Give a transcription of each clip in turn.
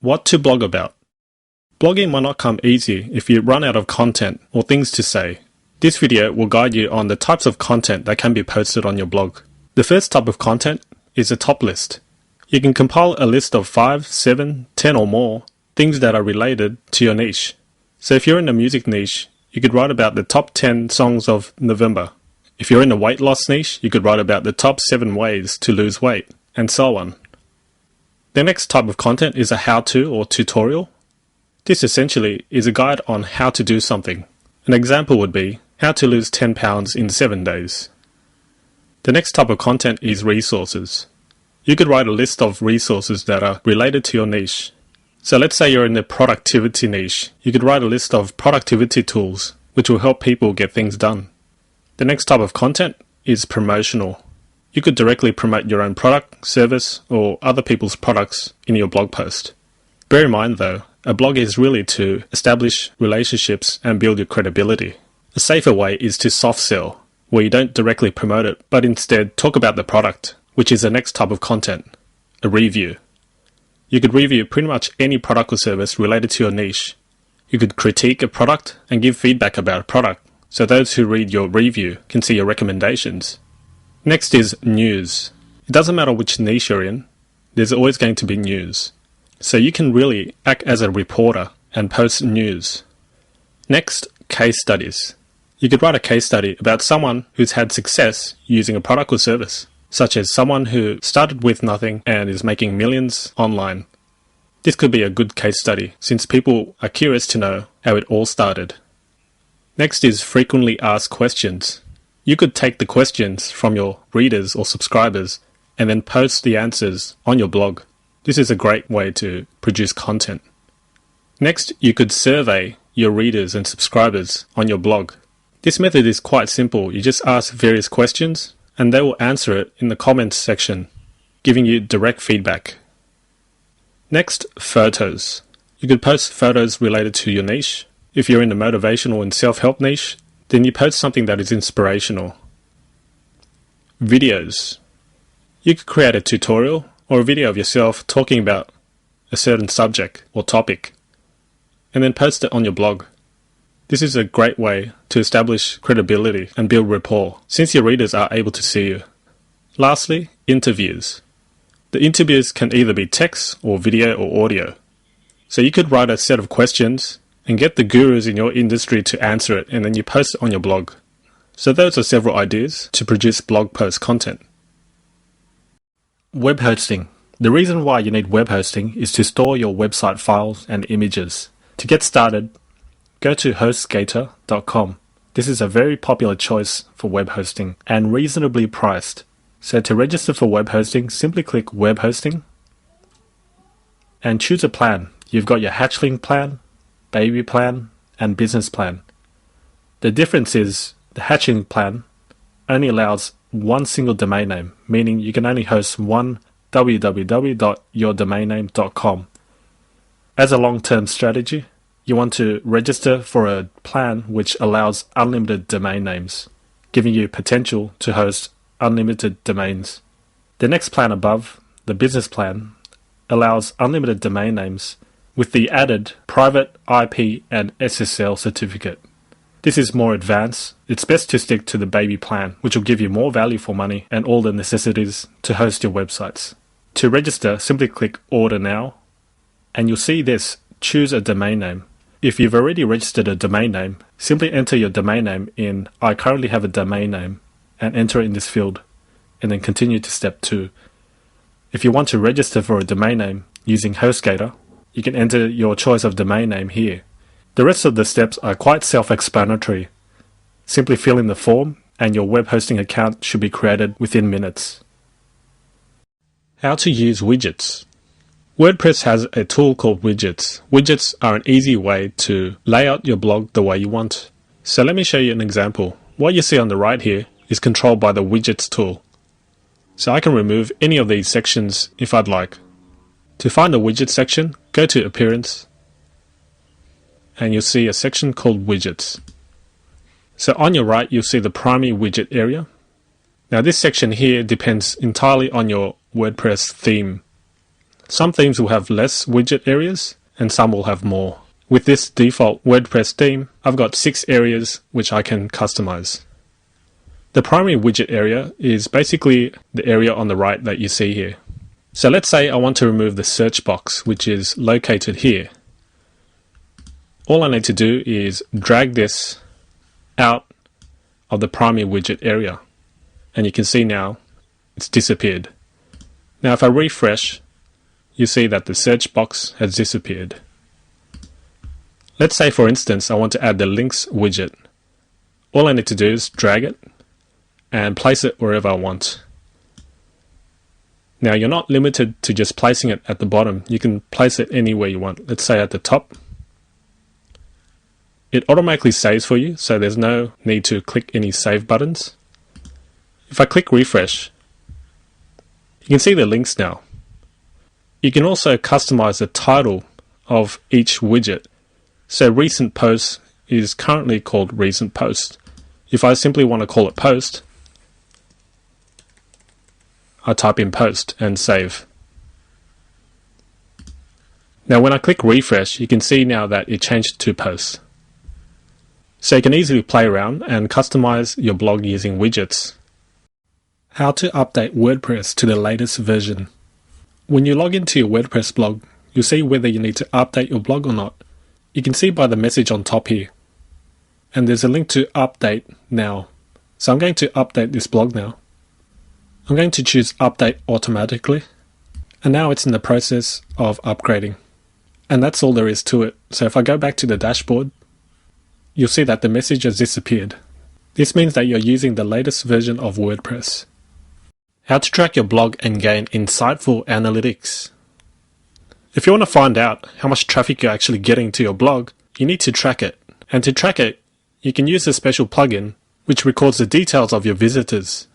What to blog about. Blogging might not come easy if you run out of content or things to say. This video will guide you on the types of content that can be posted on your blog. The first type of content is a top list. You can compile a list of 5, 7, 10 or more things that are related to your niche. So if you're in the music niche, you could write about the top 10 songs of November. If you're in the weight loss niche, you could write about the top 7 ways to lose weight, and so on. The next type of content is a how-to or tutorial. This essentially is a guide on how to do something. An example would be how to lose 10 pounds in 7 days. The next type of content is resources. You could write a list of resources that are related to your niche. So let's say you're in the productivity niche. You could write a list of productivity tools which will help people get things done. The next type of content is promotional. You could directly promote your own product, service, or other people's products in your blog post. Bear in mind though, a blog is really to establish relationships and build your credibility. A safer way is to soft sell, where you don't directly promote it, but instead talk about the product, which is the next type of content, a review. You could review pretty much any product or service related to your niche. You could critique a product and give feedback about a product, so those who read your review can see your recommendations. Next is news. It doesn't matter which niche you're in, there's always going to be news. So you can really act as a reporter and post news. Next, case studies. You could write a case study about someone who's had success using a product or service, such as someone who started with nothing and is making millions online. This could be a good case study since people are curious to know how it all started. Next is frequently asked questions. You could take the questions from your readers or subscribers and then post the answers on your blog. This is a great way to produce content. Next, you could survey your readers and subscribers on your blog. This method is quite simple. You just ask various questions and they will answer it in the comments section, giving you direct feedback. Next, photos. You could post photos related to your niche. If you're in the motivational and self-help niche, then you post something that is inspirational. Videos. You could create a tutorial or a video of yourself talking about a certain subject or topic, and then post it on your blog. This is a great way to establish credibility and build rapport, since your readers are able to see you. Lastly, interviews. The interviews can either be text or video or audio. So you could write a set of questions and get the gurus in your industry to answer it, and then you post it on your blog. So those are several ideas to produce blog post content. Web hosting. The reason why you need web hosting is to store your website files and images. To get started, go to hostgator.com. This is a very popular choice for web hosting and reasonably priced. So to register for web hosting, simply click web hosting and choose a plan. You've got your hatchling plan, baby plan, and business plan. The difference is the hatchling plan only allows one single domain name, meaning you can only host one www.yourdomainname.com. As a long-term strategy, you want to register for a plan which allows unlimited domain names, giving you potential to host unlimited domains. The next plan above, the business plan, allows unlimited domain names with the added private IP and SSL certificate. This is more advanced. It's best to stick to the baby plan, which will give you more value for money and all the necessities to host your websites. To register, simply click Order Now, and you'll see this, choose a domain name. If you've already registered a domain name, simply enter your domain name in I currently have a domain name and enter it in this field, and then continue to step 2. If you want to register for a domain name using HostGator, you can enter your choice of domain name here. The rest of the steps are quite self-explanatory. Simply fill in the form and your web hosting account should be created within minutes. How to use widgets. WordPress has a tool called Widgets. Widgets are an easy way to lay out your blog the way you want. So let me show you an example. What you see on the right here is controlled by the Widgets tool. So I can remove any of these sections if I'd like. To find the widget section, go to Appearance, and you'll see a section called Widgets. So on your right, you'll see the primary widget area. Now this section here depends entirely on your WordPress theme. Some themes will have less widget areas and some will have more. With this default WordPress theme, I've got 6 areas which I can customize. The primary widget area is basically the area on the right that you see here. So let's say I want to remove the search box, which is located here. All I need to do is drag this out of the primary widget area. And you can see now it's disappeared. Now if I refresh, you see that the search box has disappeared. Let's say for instance I want to add the links widget. All I need to do is drag it and place it wherever I want. Now you're not limited to just placing it at the bottom. You can place it anywhere you want. Let's say at the top. It automatically saves for you, so there's no need to click any save buttons. If I click refresh, you can see the links now. You can also customize the title of each widget. So recent post is currently called recent post. If I simply want to call it post, I type in post and save. Now when I click refresh, you can see now that it changed to posts. So you can easily play around and customize your blog using widgets. How to update WordPress to the latest version. When you log into your WordPress blog, you'll see whether you need to update your blog or not. You can see by the message on top here. And there's a link to update now. So I'm going to update this blog now. I'm going to choose update automatically. And now it's in the process of upgrading. And that's all there is to it. So if I go back to the dashboard, you'll see that the message has disappeared. This means that you're using the latest version of WordPress. How to track your blog and gain insightful analytics. If you want to find out how much traffic you're actually getting to your blog, you need to track it. And to track it, you can use a special plugin which records the details of your visitors.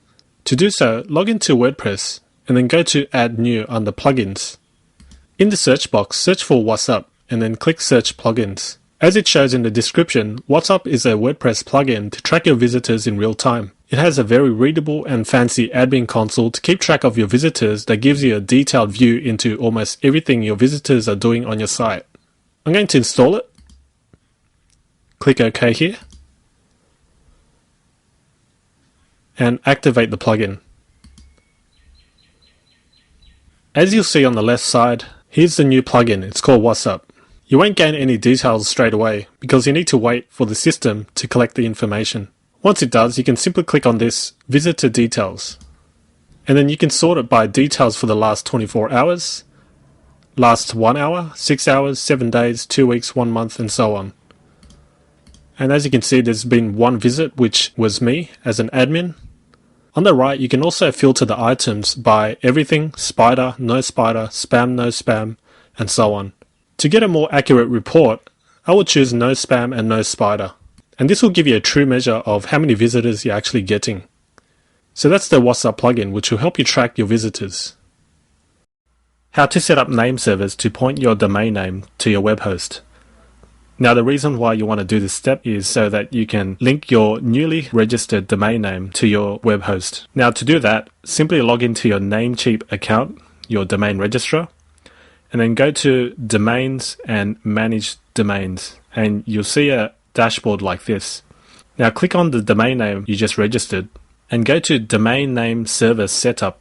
To do so, log into WordPress and then go to Add New under Plugins. In the search box, search for What's Up and then click Search Plugins. As it shows in the description, What's Up is a WordPress plugin to track your visitors in real time. It has a very readable and fancy admin console to keep track of your visitors that gives you a detailed view into almost everything your visitors are doing on your site. I'm going to install it. Click OK here. And activate the plugin. As you'll see on the left side, here's the new plugin. It's called What's Up. You won't gain any details straight away because you need to wait for the system to collect the information. Once it does, you can simply click on this Visitor Details. And then you can sort it by details for the last 24 hours, last 1 hour, 6 hours, 7 days, 2 weeks, 1 month, and so on. And as you can see, there's been one visit, which was me as an admin. On the right, you can also filter the items by everything, spider, no spider, spam, no spam, and so on. To get a more accurate report, I will choose no spam and no spider. And this will give you a true measure of how many visitors you're actually getting. So that's the What's Up plugin, which will help you track your visitors. How to set up name servers to point your domain name to your web host. Now the reason why you want to do this step is so that you can link your newly registered domain name to your web host. Now to do that, simply log into your Namecheap account, your domain registrar, and then go to Domains and Manage Domains, and you'll see a dashboard like this. Now click on the domain name you just registered and go to Domain Name Server Setup.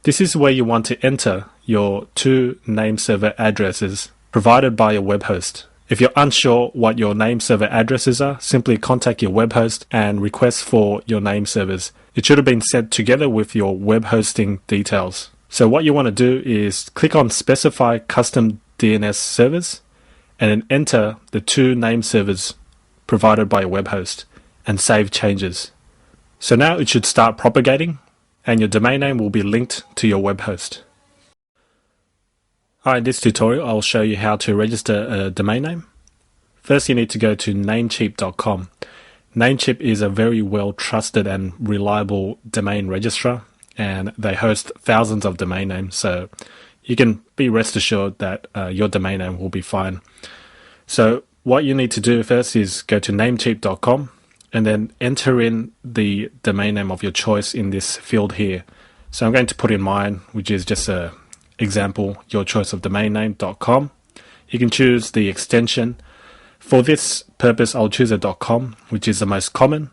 This is where you want to enter your 2 name server addresses provided by your web host. If you're unsure what your name server addresses are, simply contact your web host and request for your name servers. It should have been sent together with your web hosting details. So what you want to do is click on Specify Custom DNS Servers and then enter the 2 name servers provided by a web host and save changes. So now it should start propagating and your domain name will be linked to your web host. Alright, in this tutorial I'll show you how to register a domain name. First you need to go to namecheap.com. Namecheap is a very well trusted and reliable domain registrar and they host thousands of domain names, so you can be rest assured that your domain name will be fine. So what you need to do first is go to namecheap.com and then enter in the domain name of your choice in this field here. So I'm going to put in mine, which is just a example, your choice of domain name.com. You can choose the extension. For this purpose, I'll choose a .com, which is the most common.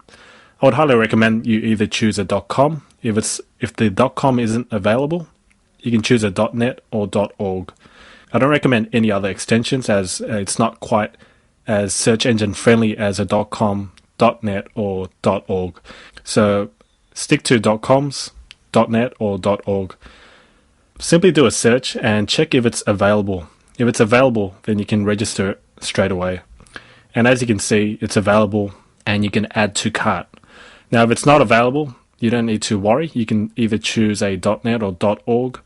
I would highly recommend you either choose a .com. If the .com isn't available, you can choose a .net or .org. I don't recommend any other extensions as it's not quite as search engine friendly as a .com, .net or .org. So stick to .coms, .net or .org. Simply do a search and check if it's available. If it's available, then you can register it straight away. And as you can see, it's available and you can add to cart. Now, if it's not available, you don't need to worry. You can either choose a .net or .org,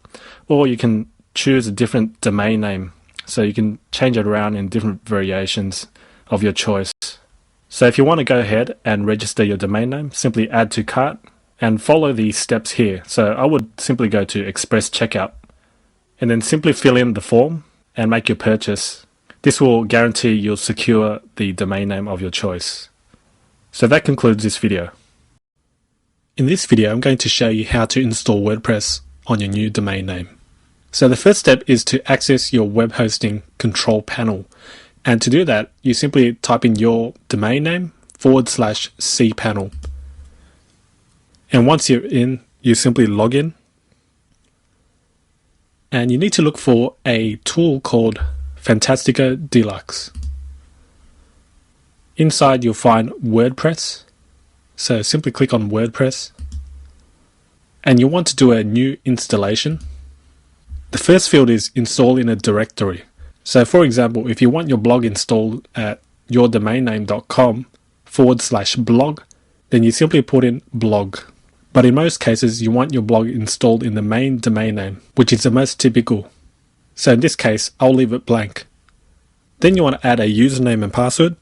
or you can choose a different domain name. So you can change it around in different variations of your choice. So if you want to go ahead and register your domain name, simply add to cart and follow these steps here. So I would simply go to Express Checkout and then simply fill in the form and make your purchase. This will guarantee you'll secure the domain name of your choice. So that concludes this video. In this video, I'm going to show you how to install WordPress on your new domain name. So the first step is to access your web hosting control panel. And to do that, you simply type in your domain name /cpanel. And once you're in, you simply log in. And you need to look for a tool called Fantastica Deluxe. Inside, you'll find WordPress. So simply click on WordPress. And you want to do a new installation. The first field is install in a directory. So for example, if you want your blog installed at yourdomainname.com/blog, then you simply put in blog. But in most cases, you want your blog installed in the main domain name, which is the most typical. So in this case, I'll leave it blank. Then you want to add a username and password,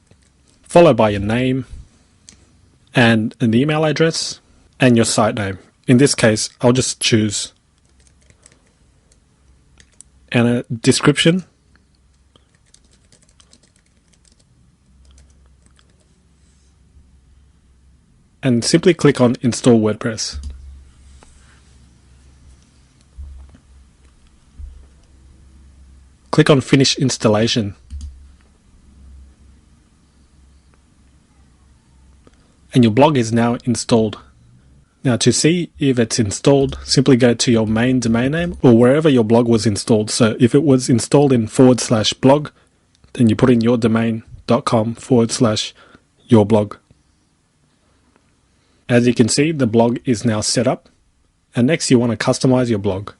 followed by your name, and an email address, and your site name. In this case, I'll just choose and a description, and simply click on Install WordPress. Click on Finish Installation. And your blog is now installed. Now to see if it's installed, simply go to your main domain name or wherever your blog was installed. So if it was installed in /blog, then you put in yourdomain.com/yourblog. As you can see, the blog is now set up. And next you want to customize your blog.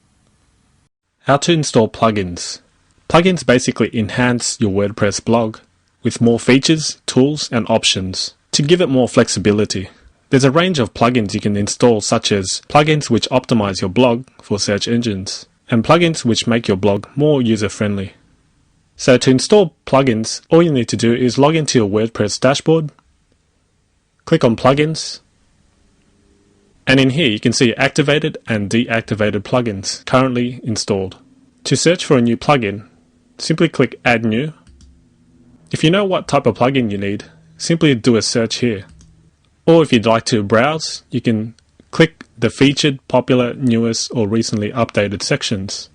How to install plugins. Plugins basically enhance your WordPress blog with more features, tools, and options to give it more flexibility. There's a range of plugins you can install, such as plugins which optimize your blog for search engines, and plugins which make your blog more user-friendly. So to install plugins, all you need to do is log into your WordPress dashboard, click on Plugins, and in here you can see activated and deactivated plugins currently installed. To search for a new plugin, simply click Add New. If you know what type of plugin you need, simply do a search here. Or if you'd like to browse, you can click the featured, popular, newest, or recently updated sections.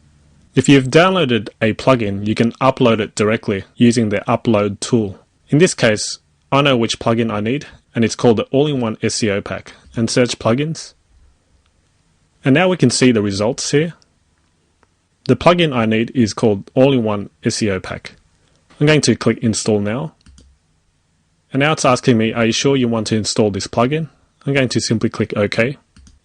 If you've downloaded a plugin, you can upload it directly using the Upload tool. In this case, I know which plugin I need, and it's called the All-in-One SEO Pack, and search plugins. And now we can see the results here. The plugin I need is called All-in-One SEO Pack. I'm going to click Install Now. And now it's asking me, are you sure you want to install this plugin? I'm going to simply click OK.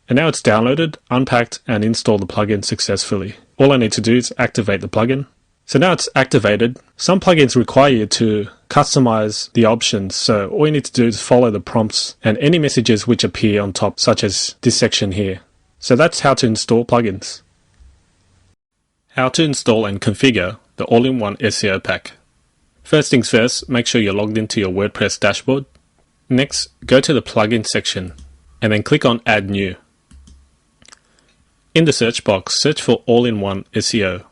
And now it's downloaded, unpacked, and installed the plugin successfully. All I need to do is activate the plugin. So now it's activated. Some plugins require you to customize the options. So all you need to do is follow the prompts and any messages which appear on top, such as this section here. So that's how to install plugins. How to install and configure the All-in-One SEO Pack. First things first, make sure you're logged into your WordPress dashboard. Next, go to the plugin section and then click on Add New. In the search box, search for All-in-One SEO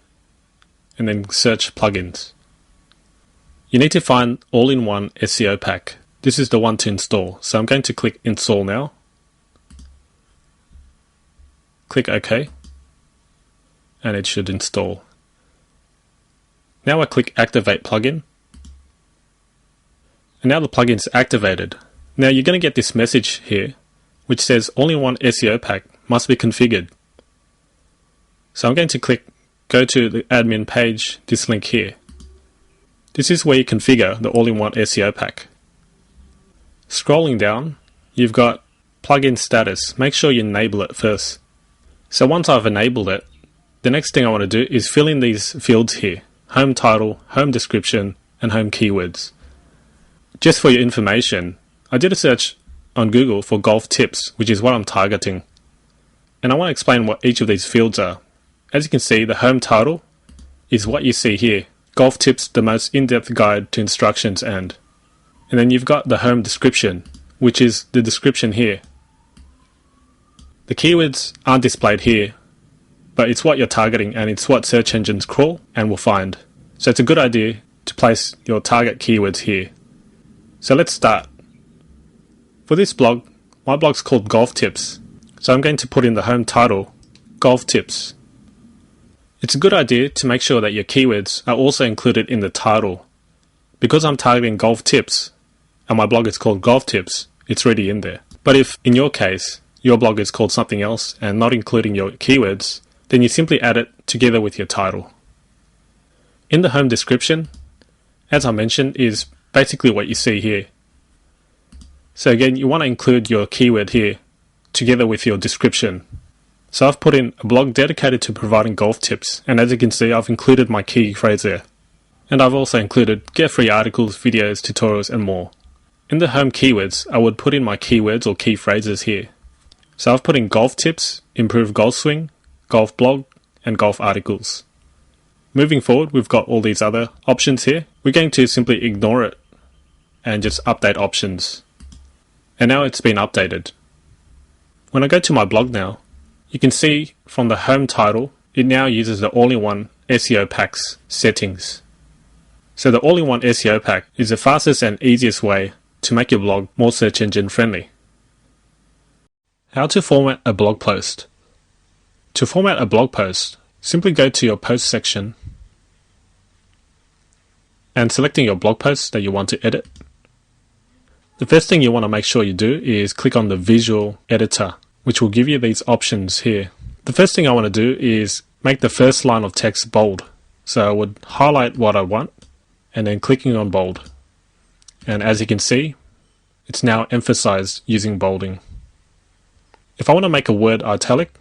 and then search plugins. You need to find All-in-One SEO Pack. This is the one to install. So I'm going to click Install Now. Click OK. and it should install. Now I click Activate Plugin, and now the plugin is activated. Now you're going to get this message here which says AllinOne SEO Pack must be configured. So I'm going to click Go to the admin page, this link here. This is where you configure the AllinOne SEO Pack. Scrolling down, you've got plugin status. Make sure you enable it first. So once I've enabled it, the next thing I want to do is fill in these fields here: home title, home description, and home keywords. Just for your information, I did a search on Google for golf tips, which is what I'm targeting. And I want to explain what each of these fields are. As you can see, the home title is what you see here: golf tips, the most in-depth guide to instructions and then you've got the home description, which is the description here. The keywords aren't displayed here, but it's what you're targeting and it's what search engines crawl and will find. So it's a good idea to place your target keywords here. So let's start. For this blog, my blog's called Golf Tips, so I'm going to put in the home title, Golf Tips. It's a good idea to make sure that your keywords are also included in the title. Because I'm targeting golf tips, and my blog is called Golf Tips, it's already in there. But if, in your case, your blog is called something else and not including your keywords, then you simply add it together with your title. In the home description, as I mentioned, is basically what you see here. So again, you want to include your keyword here together with your description. So I've put in a blog dedicated to providing golf tips, and as you can see, I've included my key phrase there. And I've also included get free articles, videos, tutorials, and more. In the home keywords, I would put in my keywords or key phrases here. So I've put in golf tips, improved golf swing, golf blog, and golf articles. Moving forward, we've got all these other options here. We're going to simply ignore it and just update options. And now it's been updated. When I go to my blog now, you can see from the home title, it now uses the AllinOne SEO Pack's settings. So the AllinOne SEO Pack is the fastest and easiest way to make your blog more search engine friendly. How to format a blog post. To format a blog post, simply go to your post section and selecting your blog post that you want to edit. The first thing you want to make sure you do is click on the visual editor, which will give you these options here. The first thing I want to do is make the first line of text bold. So I would highlight what I want and then clicking on bold. And as you can see, it's now emphasized using bolding. If I want to make a word italic,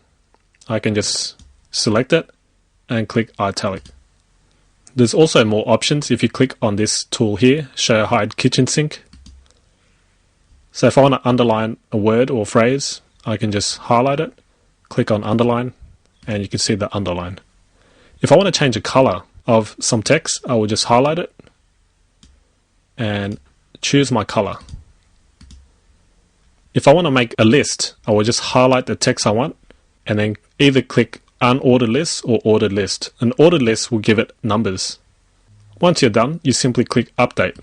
I can just select it and click italic. There's also more options if you click on this tool here, show hide kitchen sink. So if I want to underline a word or phrase, I can just highlight it, click on underline, and you can see the underline. If I want to change the color of some text, I will just highlight it and choose my color. If I want to make a list, I will just highlight the text I want and then either click unordered list or ordered list. An ordered list will give it numbers. Once you're done, you simply click update.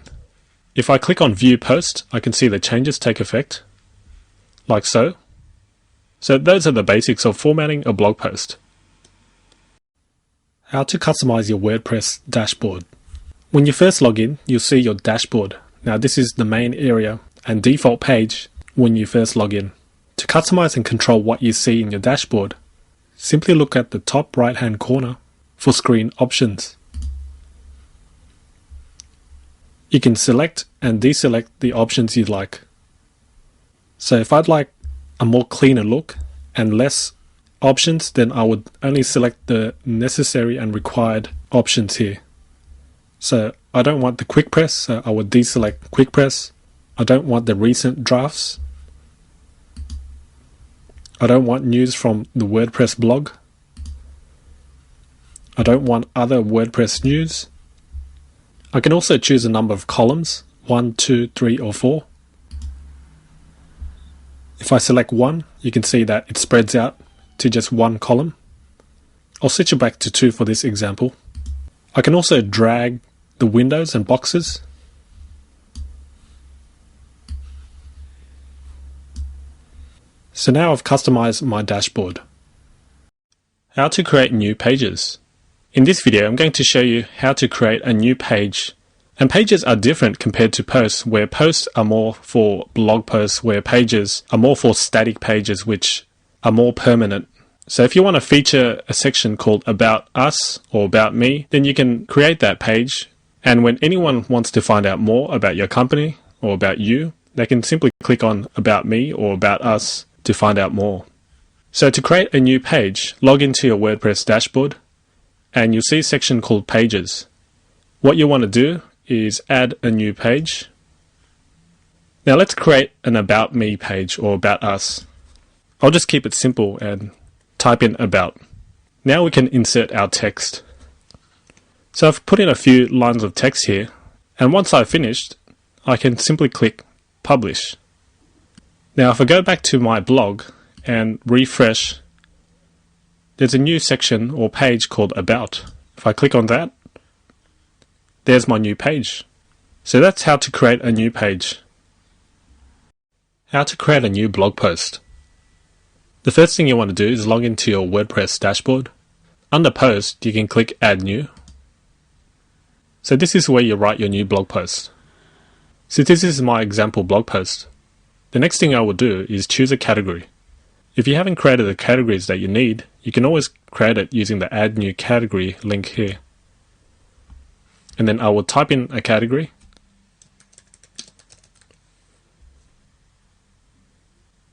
If I click on view post, I can see the changes take effect, like so. So those are the basics of formatting a blog post. How to customize your WordPress dashboard. When you first log in, you'll see your dashboard. Now this is the main area and default page when you first log in. To customize and control what you see in your dashboard, simply look at the top right hand corner for screen options. You can select and deselect the options you'd like. So if I'd like a more cleaner look and less options, then I would only select the necessary and required options here. So I don't want the quick press, so I would deselect quick press. I don't want the recent drafts. I don't want news from the WordPress blog. I don't want other WordPress news. I can also choose a number of columns, 1, 2, 3, or 4. If I select 1, you can see that it spreads out to just one column. I'll switch it back to 2 for this example. I can also drag the windows and boxes. So now I've customized my dashboard. How to create new pages. In this video, I'm going to show you how to create a new page. And pages are different compared to posts, where posts are more for blog posts, where pages are more for static pages, which are more permanent. So if you want to feature a section called About Us or About Me, then you can create that page. And when anyone wants to find out more about your company or about you, they can simply click on About Me or About Us to find out more. So to create a new page, log into your WordPress dashboard and you'll see a section called Pages. What you want to do is add a new page. Now let's create an About Me page or About Us. I'll just keep it simple and type in About. Now we can insert our text. So I've put in a few lines of text here, and once I've finished, I can simply click Publish. Now if I go back to my blog and refresh, there's a new section or page called About. If I click on that, there's my new page. So that's how to create a new page. How to create a new blog post. The first thing you want to do is log into your WordPress dashboard. Under Post, you can click Add New. So this is where you write your new blog post. So this is my example blog post. The next thing I will do is choose a category. If you haven't created the categories that you need, you can always create it using the Add New Category link here. And then I will type in a category.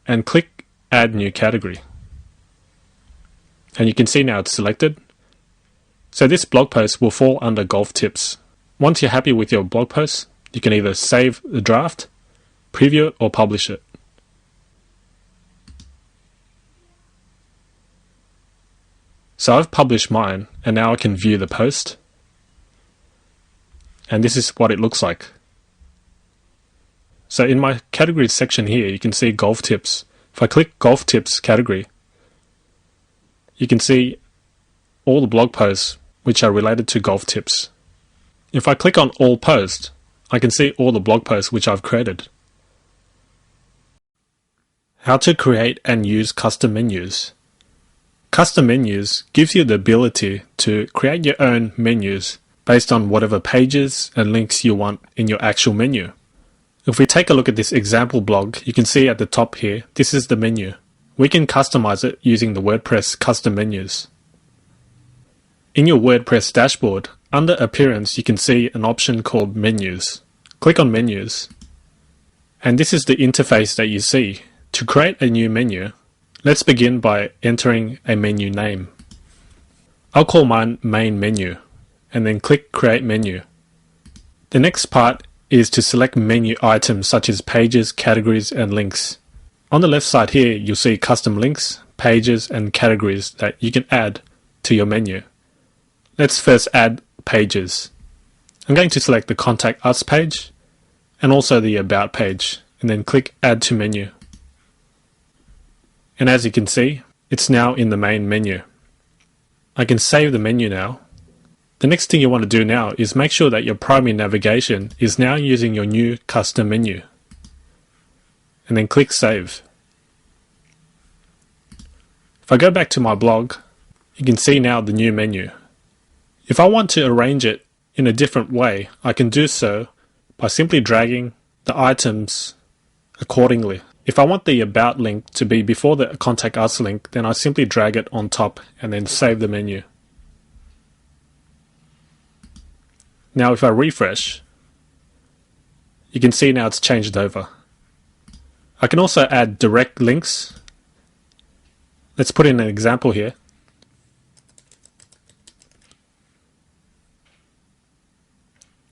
And click Add New Category. And you can see now it's selected. So this blog post will fall under golf tips. Once you're happy with your blog post, you can either save the draft, preview it, or publish it. So I've published mine, and now I can view the post. And this is what it looks like. So in my categories section here, you can see golf tips. If I click golf tips category, you can see all the blog posts which are related to golf tips. If I click on all posts, I can see all the blog posts which I've created. How to create and use custom menus. Custom menus gives you the ability to create your own menus based on whatever pages and links you want in your actual menu. If we take a look at this example blog, you can see at the top here, this is the menu. We can customize it using the WordPress custom menus. In your WordPress dashboard, under Appearance, you can see an option called Menus. Click on Menus, and this is the interface that you see. To create a new menu, let's begin by entering a menu name. I'll call mine Main Menu, and then click Create Menu. The next part is to select menu items such as pages, categories, and links. On the left side here, you'll see custom links, pages, and categories that you can add to your menu. Let's first add pages. I'm going to select the Contact Us page and also the About page, and then click Add to Menu. And as you can see, it's now in the main menu. I can save the menu now. The next thing you want to do now is make sure that your primary navigation is now using your new custom menu. And then click Save. If I go back to my blog, you can see now the new menu. If I want to arrange it in a different way, I can do so by simply dragging the items accordingly. If I want the About link to be before the Contact Us link, then I simply drag it on top and then save the menu. Now if I refresh, you can see now it's changed over. I can also add direct links. Let's put in an example here.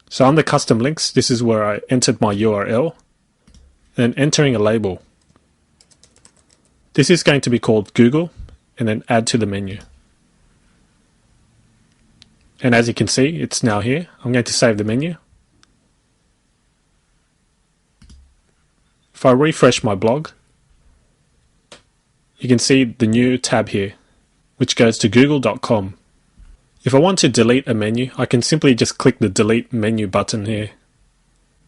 So on the custom links, this is where I entered my URL. Then entering a label. This is going to be called Google, and then add to the menu. And as you can see, it's now here. I'm going to save the menu. If I refresh my blog, you can see the new tab here, which goes to google.com. If I want to delete a menu, I can simply just click the Delete Menu button here.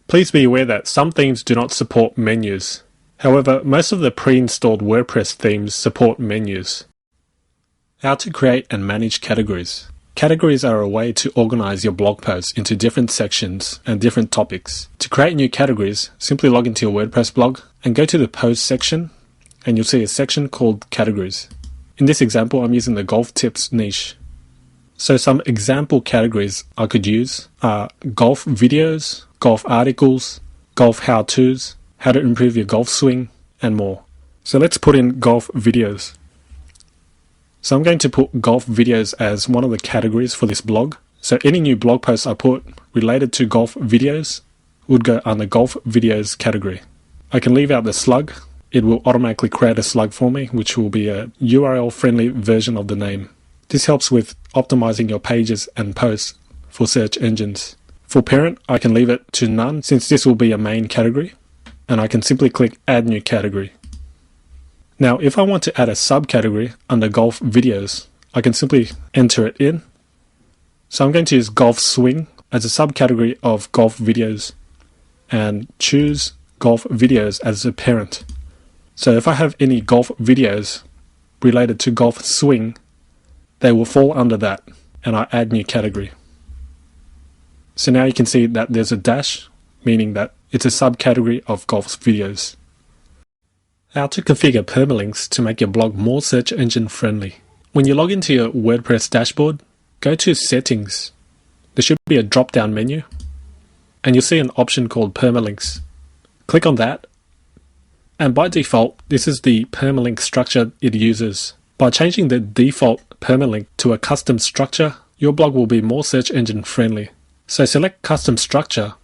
Please be aware that some themes do not support menus. However, most of the pre-installed WordPress themes support menus. How to create and manage categories. Categories are a way to organize your blog posts into different sections and different topics. To create new categories, simply log into your WordPress blog and go to the post section, and you'll see a section called categories. In this example, I'm using the golf tips niche. So some example categories I could use are golf videos, golf articles, golf how-tos, how to improve your golf swing, and more. So let's put in golf videos. So I'm going to put golf videos as one of the categories for this blog. So any new blog posts I put related to golf videos would go under golf videos category. I can leave out the slug. It will automatically create a slug for me, which will be a URL friendly version of the name. This helps with optimizing your pages and posts for search engines. For parent, I can leave it to none since this will be a main category, and I can simply click add new category. Now, if I want to add a subcategory under golf videos, I can simply enter it in. So I'm going to use golf swing as a subcategory of golf videos and choose golf videos as a parent. So if I have any golf videos related to golf swing, they will fall under that, and I add new category. So now you can see that there's a dash, meaning that it's a subcategory of golf videos. How to configure permalinks to make your blog more search engine friendly. When you log into your WordPress dashboard, go to Settings. There should be a drop-down menu, and you'll see an option called Permalinks. Click on that, and by default, this is the permalink structure it uses. By changing the default permalink to a custom structure, your blog will be more search engine friendly. So select Custom Structure,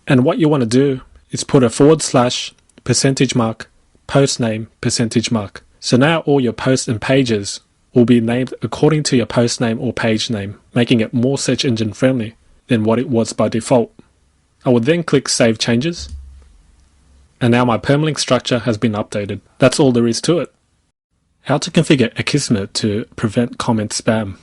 and what you want to do is put a /% post name %. So now all your posts and pages will be named according to your post name or page name, making it more search engine friendly than what it was by default. I will then click Save Changes, and now my permalink structure has been updated. That's all there is to it. How to configure akismet to prevent comment spam.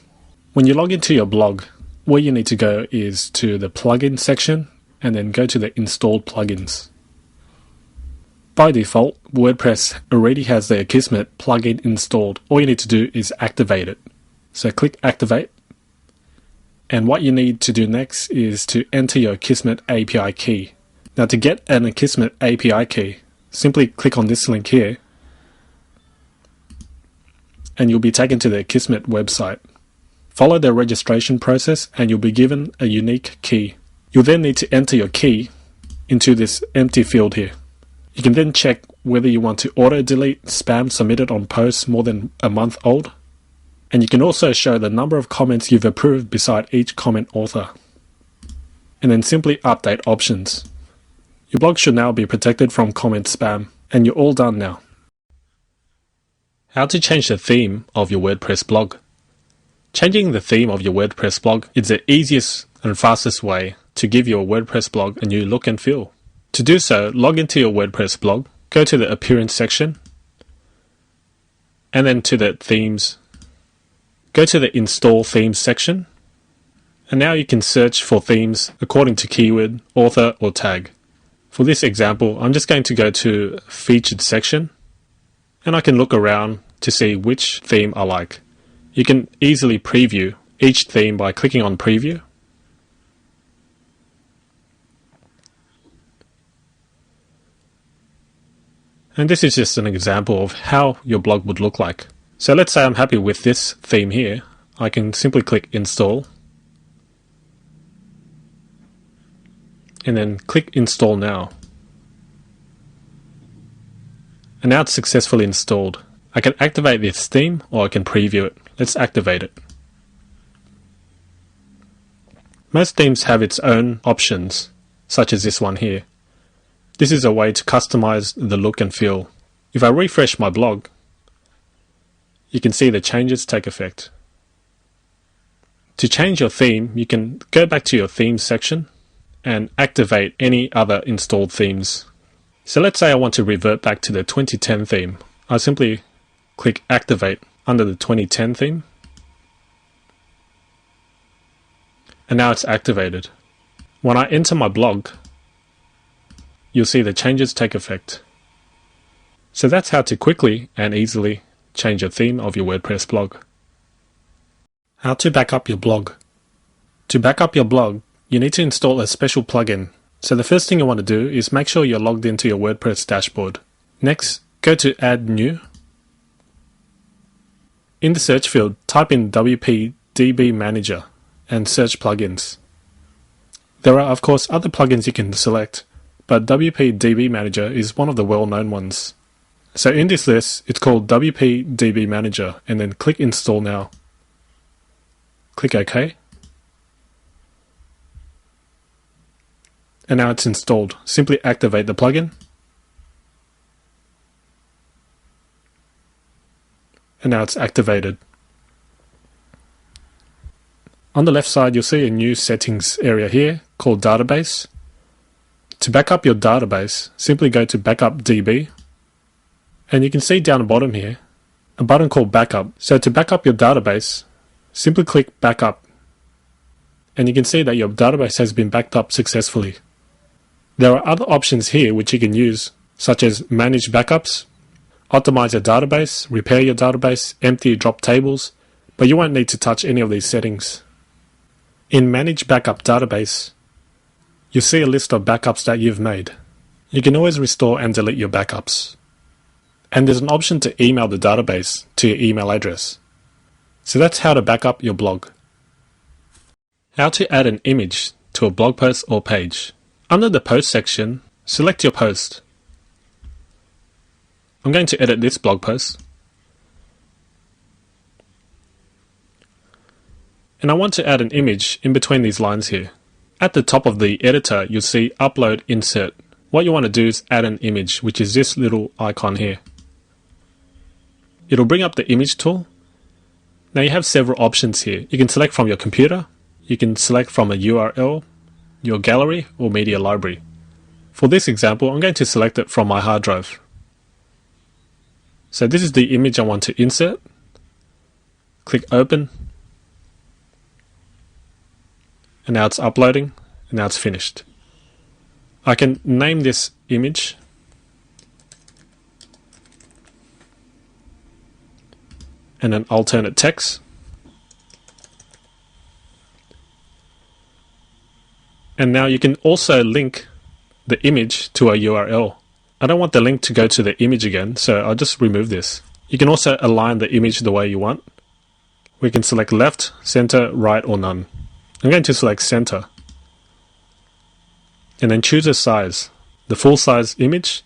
When you log into your blog, where you need to go is to the plugin section and then go to the installed plugins. By default, WordPress already has the akismet plugin installed. All you need to do is activate it. So click Activate. And what you need to do next is to enter your akismet API key. Now to get an akismet API key, simply click on this link here, and you'll be taken to the akismet website. Follow the registration process and you'll be given a unique key. You'll then need to enter your key into this empty field here. You can then check whether you want to auto-delete spam submitted on posts more than a month old. And you can also show the number of comments you've approved beside each comment author. And then simply update options. Your blog should now be protected from comment spam, and you're all done now. How to change the theme of your WordPress blog. Changing the theme of your WordPress blog is the easiest and fastest way to give your WordPress blog a new look and feel. To do so, log into your WordPress blog, go to the Appearance section, and then to the Themes. Go to the Install Themes section, and now you can search for themes according to keyword, author, or tag. For this example, I'm just going to go to Featured section, and I can look around to see which theme I like. You can easily preview each theme by clicking on Preview. And this is just an example of how your blog would look like. So let's say I'm happy with this theme here. I can simply click Install. And then click Install Now. And now it's successfully installed. I can activate this theme or I can preview it. Let's activate it. Most themes have its own options, such as this one here. This is a way to customize the look and feel. If I refresh my blog, you can see the changes take effect. To change your theme, you can go back to your themes section and activate any other installed themes. So let's say I want to revert back to the 2010 theme. I simply click Activate under the 2010 theme. And now it's activated. When I enter my blog, you'll see the changes take effect. So that's how to quickly and easily change a theme of your WordPress blog. How to back up your blog. To back up your blog, you need to install a special plugin. So the first thing you want to do is make sure you're logged into your WordPress dashboard. Next, go to Add New. In the search field, type in WP DB Manager and search plugins. There are of course other plugins you can select, but WP DB Manager is one of the well-known ones. So in this list, it's called WP DB Manager, and then click Install Now. Click OK. And now it's installed. Simply activate the plugin. And now it's activated. On the left side, you'll see a new settings area here called Database. To back up your database, simply go to Backup DB. And you can see down the bottom here, a button called Backup. So to back up your database, simply click Backup. And you can see that your database has been backed up successfully. There are other options here which you can use, such as Manage Backups, Optimize your database, Repair your database, Empty drop tables, but you won't need to touch any of these settings. In Manage Backup Database, you'll see a list of backups that you've made. You can always restore and delete your backups. And there's an option to email the database to your email address. So that's how to back up your blog. How to add an image to a blog post or page. Under the Post section, select your post. I'm going to edit this blog post. And I want to add an image in between these lines here. At the top of the editor, you'll see Upload Insert. What you want to do is add an image, which is this little icon here. It'll bring up the image tool. Now you have several options here. You can select from your computer, you can select from a URL, your gallery, or media library. For this example, I'm going to select it from my hard drive. So this is the image I want to insert. Click Open. And now it's uploading, and now it's finished. I can name this image. And an alternate text. And now you can also link the image to a URL. I don't want the link to go to the image again, so I'll just remove this. You can also align the image the way you want. We can select left, center, right, or none. I'm going to select center. And then choose a size. The full size image,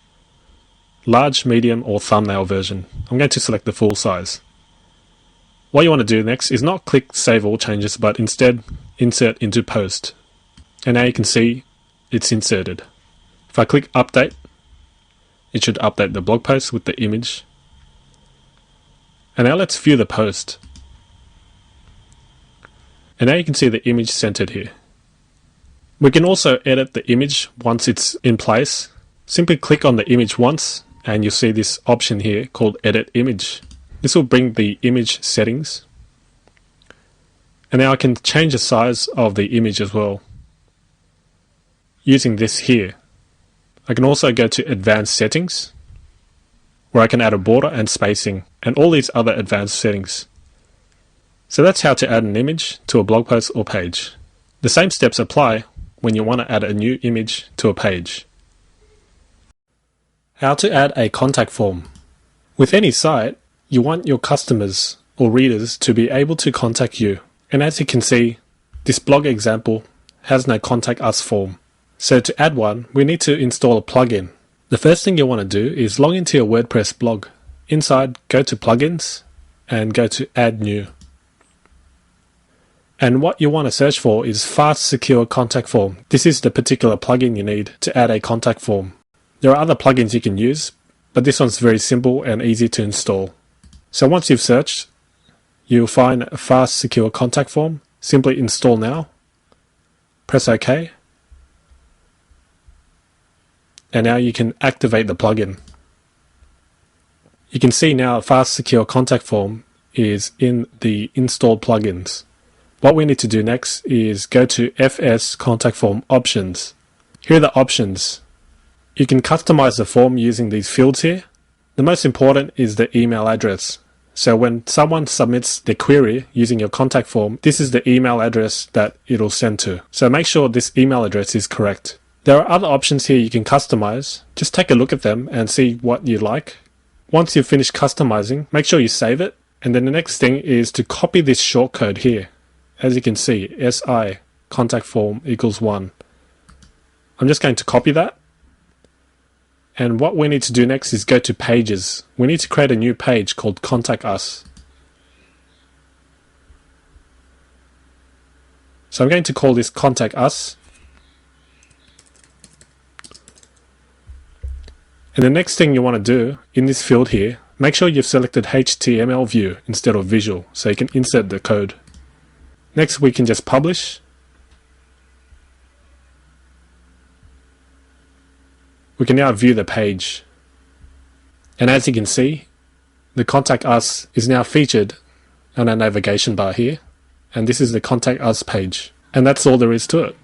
large, medium, or thumbnail version. I'm going to select the full size. What you want to do next is not click Save All Changes, but instead insert into Post. And now you can see it's inserted. If I click Update, it should update the blog post with the image. And now let's view the post. And now you can see the image centered here. We can also edit the image once it's in place. Simply click on the image once and you'll see this option here called Edit Image. This will bring the image settings. And now I can change the size of the image as well, using this here. I can also go to Advanced Settings, where I can add a border and spacing, and all these other advanced settings. So that's how to add an image to a blog post or page. The same steps apply when you want to add a new image to a page. How to add a contact form. With any site, you want your customers or readers to be able to contact you. And as you can see, this blog example has no Contact Us form. So to add one, we need to install a plugin. The first thing you want to do is log into your WordPress blog. Inside, go to Plugins and go to Add New. And what you want to search for is Fast Secure Contact Form. This is the particular plugin you need to add a contact form. There are other plugins you can use, but this one's very simple and easy to install. So once you've searched, you'll find a Fast Secure Contact Form. Simply install now. Press OK. And now you can activate the plugin. You can see now a Fast Secure Contact Form is in the installed plugins. What we need to do next is go to FS Contact Form Options. Here are the options. You can customize the form using these fields here. The most important is the email address. So when someone submits their query using your contact form, this is the email address that it'll send to. So make sure this email address is correct. There are other options here you can customize. Just take a look at them and see what you like. Once you've finished customizing, make sure you save it. And then the next thing is to copy this shortcode here. As you can see, SI contact form equals 1. I'm just going to copy that. And what we need to do next is go to pages. We need to create a new page called Contact Us. So I'm going to call this Contact Us. And the next thing you want to do in this field here, make sure you've selected HTML view instead of visual so you can insert the code. Next we can just publish. We can now view the page. And as you can see, the Contact Us is now featured on our navigation bar here. And this is the Contact Us page. And that's all there is to it.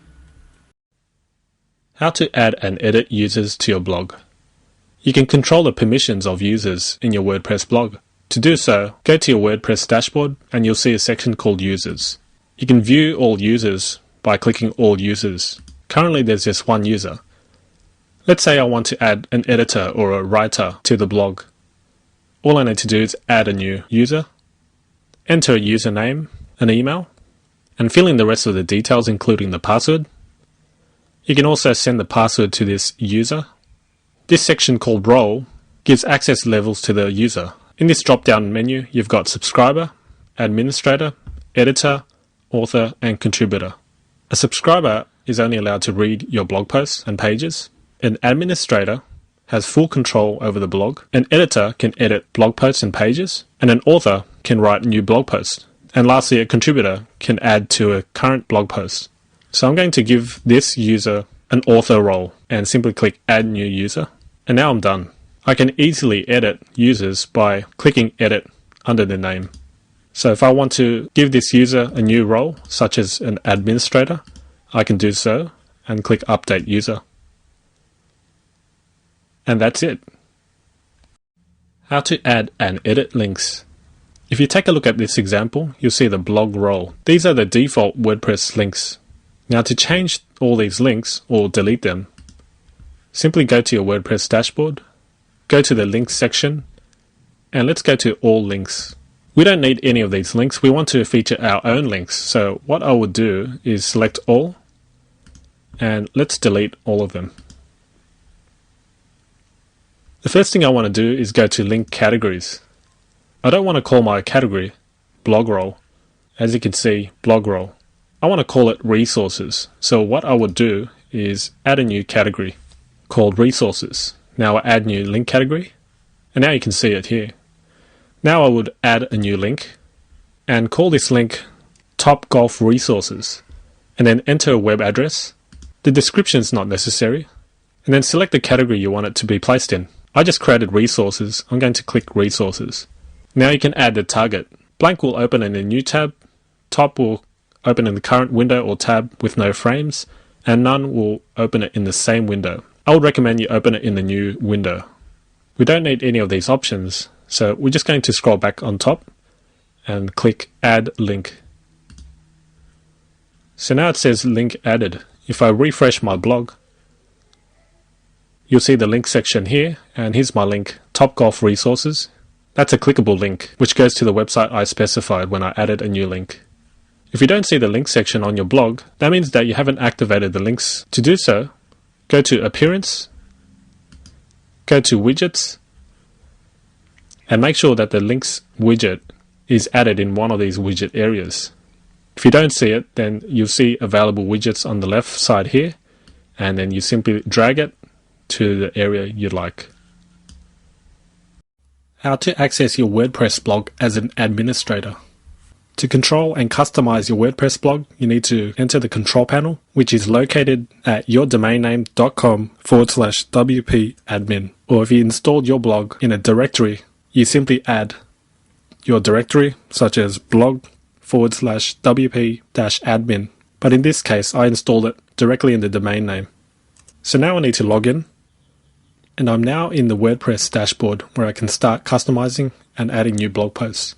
How to add and edit users to your blog. You can control the permissions of users in your WordPress blog. To do so, go to your WordPress dashboard and you'll see a section called Users. You can view all users by clicking All Users. Currently there's just one user. Let's say I want to add an editor or a writer to the blog. All I need to do is add a new user, enter a username, an email, and fill in the rest of the details including the password. You can also send the password to this user. This section called Role gives access levels to the user. In this drop-down menu, you've got Subscriber, Administrator, Editor, Author, and Contributor. A subscriber is only allowed to read your blog posts and pages. An administrator has full control over the blog. An editor can edit blog posts and pages. And an author can write new blog posts. And lastly, a contributor can add to a current blog post. So I'm going to give this user an author role and simply click Add New User. And now I'm done. I can easily edit users by clicking Edit under the name. So if I want to give this user a new role, such as an administrator, I can do so and click Update User. And that's it. How to add and edit links. If you take a look at this example, you'll see the blog role. These are the default WordPress links. Now to change all these links or delete them, simply go to your WordPress dashboard, go to the links section, and let's go to all links. We don't need any of these links. We want to feature our own links. So what I would do is select all, and let's delete all of them. The first thing I want to do is go to link categories. I don't want to call my category blog role. As you can see, blog role. I want to call it resources. So what I would do is add a new category called resources. Now I add new link category, and now you can see it here. Now I would add a new link and call this link Top Golf Resources, and then enter a web address. The description is not necessary, and then select the category you want it to be placed in. I just created resources. I'm going to click resources. Now you can add the target. Blank will open in a new tab, top will open in the current window or tab with no frames, and none will open it in the same window. I would recommend you open it in the new window. We don't need any of these options, so we're just going to scroll back on top and click Add Link. So now it says link added. If I refresh my blog, you'll see the link section here, and here's my link, Top Golf Resources. That's a clickable link, which goes to the website I specified when I added a new link. If you don't see the link section on your blog, that means that you haven't activated the links. To do so, go to Appearance, go to Widgets, and make sure that the links widget is added in one of these widget areas. If you don't see it, then you'll see available widgets on the left side here, and then you simply drag it to the area you'd like. How to access your WordPress blog as an administrator. To control and customize your WordPress blog, you need to enter the control panel, which is located at yourdomainname.com/wp admin. Or if you installed your blog in a directory, you simply add your directory, such as blog/wp-admin. But in this case, I installed it directly in the domain name. So now I need to log in. And I'm now in the WordPress dashboard where I can start customizing and adding new blog posts.